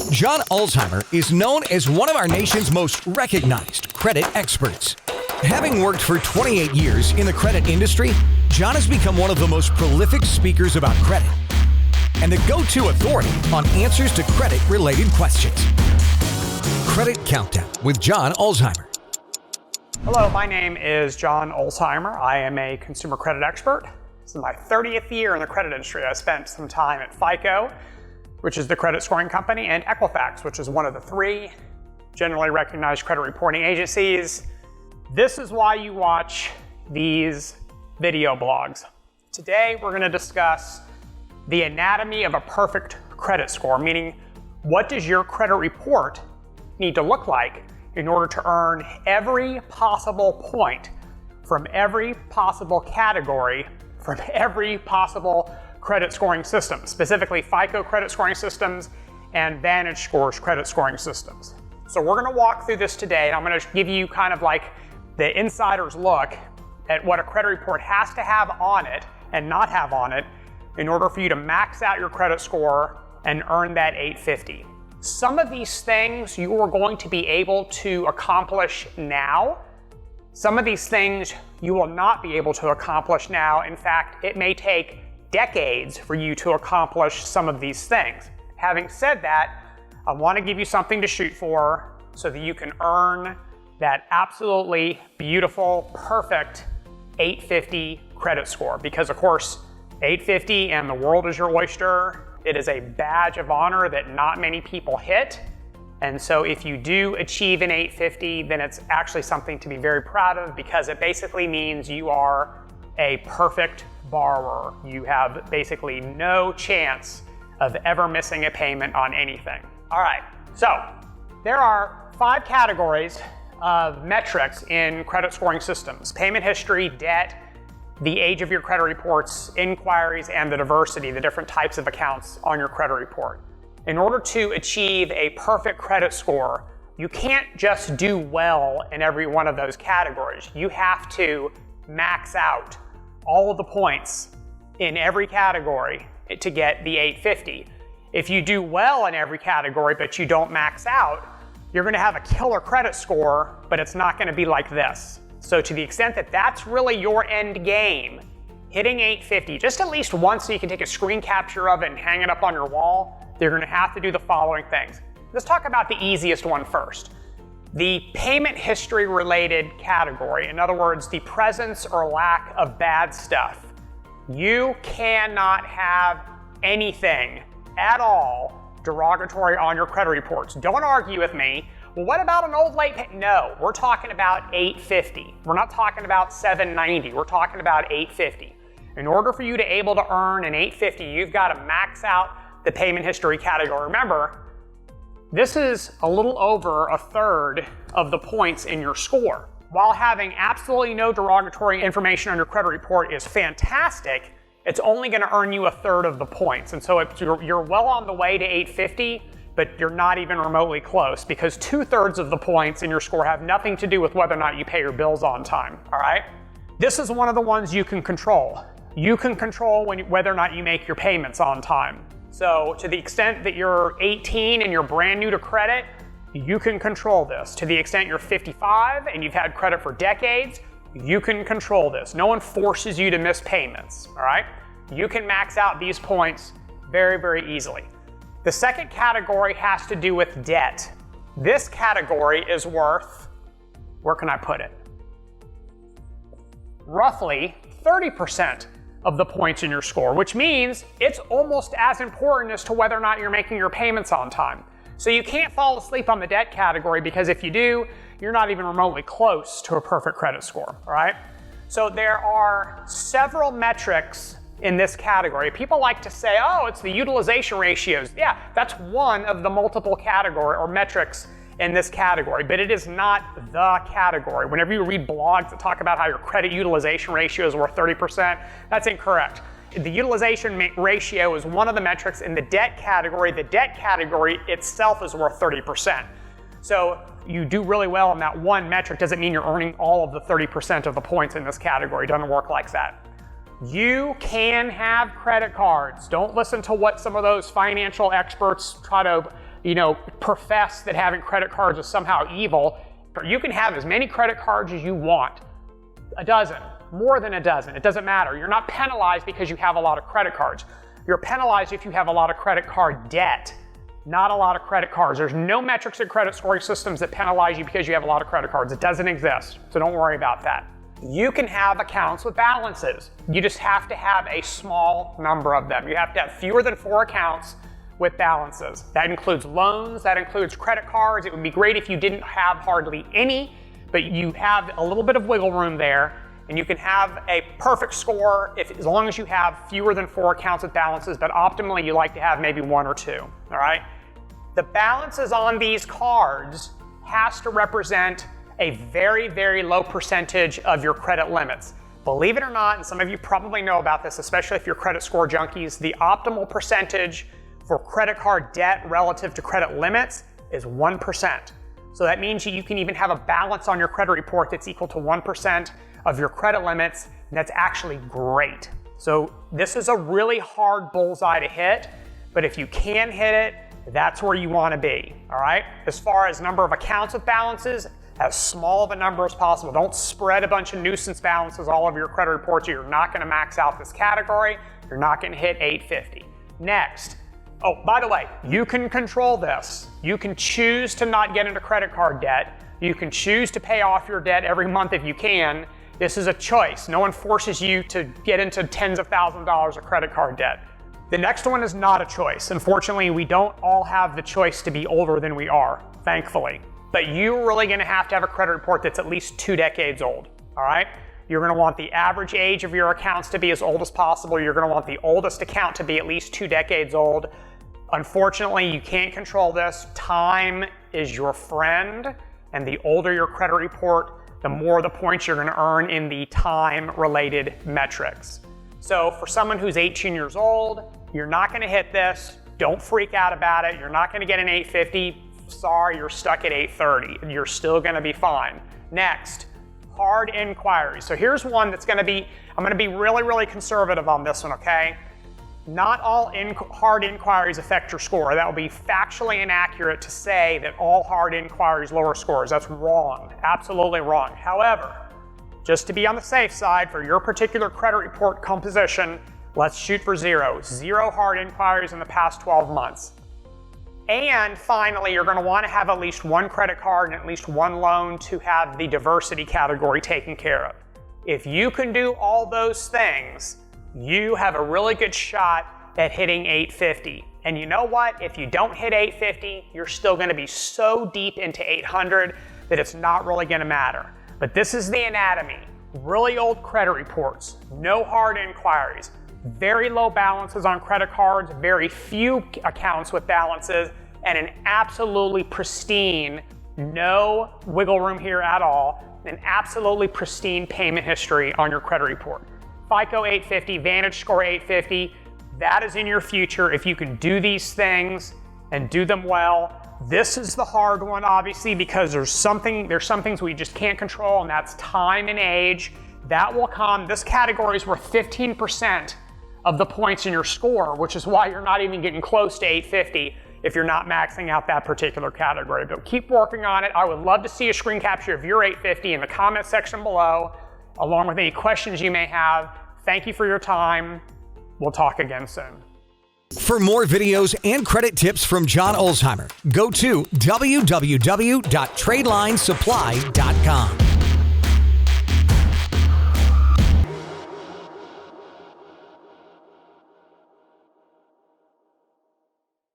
John Ulzheimer is known as one of our nation's most recognized credit experts. Having worked for 28 years in the credit industry, John has become one of the most prolific speakers about credit and the go-to authority on answers to credit-related questions. Credit Countdown with John Ulzheimer. Hello, my name is John Ulzheimer. I am a consumer credit expert. This is my 30th year in the credit industry. I spent some time at FICO, which is the credit scoring company, and Equifax, which is one of the three generally recognized credit reporting agencies. This is why you watch these video blogs. Today, we're going to discuss the anatomy of a perfect credit score, meaning what does your credit report need to look like in order to earn every possible point from every possible category from every possible credit scoring system, specifically FICO credit scoring systems and VantageScore's credit scoring systems. So we're going to walk through this today, and I'm going to give you kind of like the insider's look at what a credit report has to have on it and not have on it in order for you to max out your credit score and earn that 850. Some of these things you are going to be able to accomplish now. Some of these things you will not be able to accomplish now. In fact, it may take decades for you to accomplish some of these things. Having said that, I want to give you something to shoot for so that you can earn that absolutely beautiful, perfect 850 credit score. Because of course, 850 and the world is your oyster. It is a badge of honor that not many people hit. And so if you do achieve an 850, then it's actually something to be very proud of, because it basically means you are a perfect borrower. You have basically no chance of ever missing a payment on anything. All right, so there are 5 categories of metrics in credit scoring systems: payment history, debt, the age of your credit reports, inquiries, and the diversity, the different types of accounts on your credit report. In order to achieve a perfect credit score, you can't just do well in every one of those categories. You have to max out all of the points in every category to get the 850. If you do well in every category but you don't max out, you're going to have a killer credit score, but it's not going to be like this. So to the extent that that's really your end game, hitting 850 just at least once so you can take a screen capture of it and hang it up on your wall, you're going to have to do the following things. Let's talk about the easiest one first. The payment history related category, in other words, the presence or lack of bad stuff. You cannot have anything at all derogatory on your credit reports. Don't argue with me. Well, what about an old late payment? No, we're talking about 850. We're not talking about 790. We're talking about 850. In order for you to able to earn an 850, you've got to max out the payment history category. Remember, this is a little over a third of the points in your score. While having absolutely no derogatory information on your credit report is fantastic, it's only going to earn you a third of the points. And so you're well on the way to 850, but you're not even remotely close, because 2/3 of the points in your score have nothing to do with whether or not you pay your bills on time, all right? This is one of the ones you can control. You can control whether or not you make your payments on time. So to the extent that you're 18 and you're brand new to credit, you can control this. To the extent you're 55 and you've had credit for decades, you can control this. No one forces you to miss payments, all right? You can max out these points very, very easily. The second category has to do with debt. This category is worth, where can I put it? Roughly 30% of the points in your score, which means it's almost as important as to whether or not you're making your payments on time. So you can't fall asleep on the debt category, because if you do, you're not even remotely close to a perfect credit score, all right? So there are several metrics in this category. People like to say, oh, it's the utilization ratios. Yeah, that's one of the multiple category or metrics in this category, but it is not the category. Whenever you read blogs that talk about how your credit utilization ratio is worth 30%, that's incorrect. The utilization ratio is one of the metrics in the debt category. The debt category itself is worth 30%. So you do really well in that one metric doesn't mean you're earning all of the 30% of the points in this category. It doesn't work like that. You can have credit cards. Don't listen to what some of those financial experts try to profess that having credit cards is somehow evil. You can have as many credit cards as you want. A dozen, more than a dozen, it doesn't matter. You're not penalized because you have a lot of credit cards. You're penalized if you have a lot of credit card debt, not a lot of credit cards. There's no metrics in credit scoring systems that penalize you because you have a lot of credit cards. It doesn't exist, so don't worry about that. You can have accounts with balances. You just have to have a small number of them. You have to have fewer than 4 accounts with balances. That includes loans, that includes credit cards. It would be great if you didn't have hardly any, but you have a little bit of wiggle room there, and you can have a perfect score as long as you have fewer than 4 accounts with balances, but optimally you like to have maybe 1 or 2, all right? The balances on these cards has to represent a very, very low percentage of your credit limits. Believe it or not, and some of you probably know about this, especially if you're credit score junkies, the optimal percentage for credit card debt relative to credit limits is 1%. So that means you can even have a balance on your credit report that's equal to 1% of your credit limits, and that's actually great. So this is a really hard bullseye to hit, but if you can hit it, that's where you want to be, all right? As far as number of accounts with balances, as small of a number as possible. Don't spread a bunch of nuisance balances all over your credit reports, or you're not going to max out this category. You're not going to hit 850. Next. Oh, by the way, you can control this. You can choose to not get into credit card debt. You can choose to pay off your debt every month if you can. This is a choice. No one forces you to get into tens of thousands of dollars of credit card debt. The next one is not a choice. Unfortunately, we don't all have the choice to be older than we are, thankfully. But you're really going to have a credit report that's at least 2 decades old, all right? You're going to want the average age of your accounts to be as old as possible. You're going to want the oldest account to be at least 2 decades old. Unfortunately, you can't control this. Time is your friend, and the older your credit report, the more the points you're going to earn in the time-related metrics. So for someone who's 18 years old, you're not going to hit this. Don't freak out about it. You're not going to get an 850. Sorry, you're stuck at 830. You're still going to be fine. Next, hard inquiries. So here's one that's going to be, I'm going to be really, really conservative on this one, okay? Not all hard inquiries affect your score. That would be factually inaccurate to say that all hard inquiries lower scores. That's wrong, absolutely wrong. However, just to be on the safe side for your particular credit report composition, let's shoot for 0. 0 hard inquiries in the past 12 months. And finally, you're going to want to have at least 1 credit card and at least 1 loan to have the diversity category taken care of. If you can do all those things, you have a really good shot at hitting 850. And you know what? If you don't hit 850, you're still going to be so deep into 800 that it's not really going to matter. But this is the anatomy. Really old credit reports, no hard inquiries, very low balances on credit cards, very few accounts with balances, and an absolutely pristine, no wiggle room here at all, an absolutely pristine payment history on your credit report. FICO 850, Vantage Score 850, that is in your future if you can do these things and do them well. This is the hard one, obviously, because there's some things we just can't control, and that's time and age. That will come. This category is worth 15% of the points in your score, which is why you're not even getting close to 850 if you're not maxing out that particular category. But keep working on it. I would love to see a screen capture of your 850 in the comment section below, along with any questions you may have. Thank you for your time. We'll talk again soon. For more videos and credit tips from John Ulzheimer, go to www.tradelinesupply.com.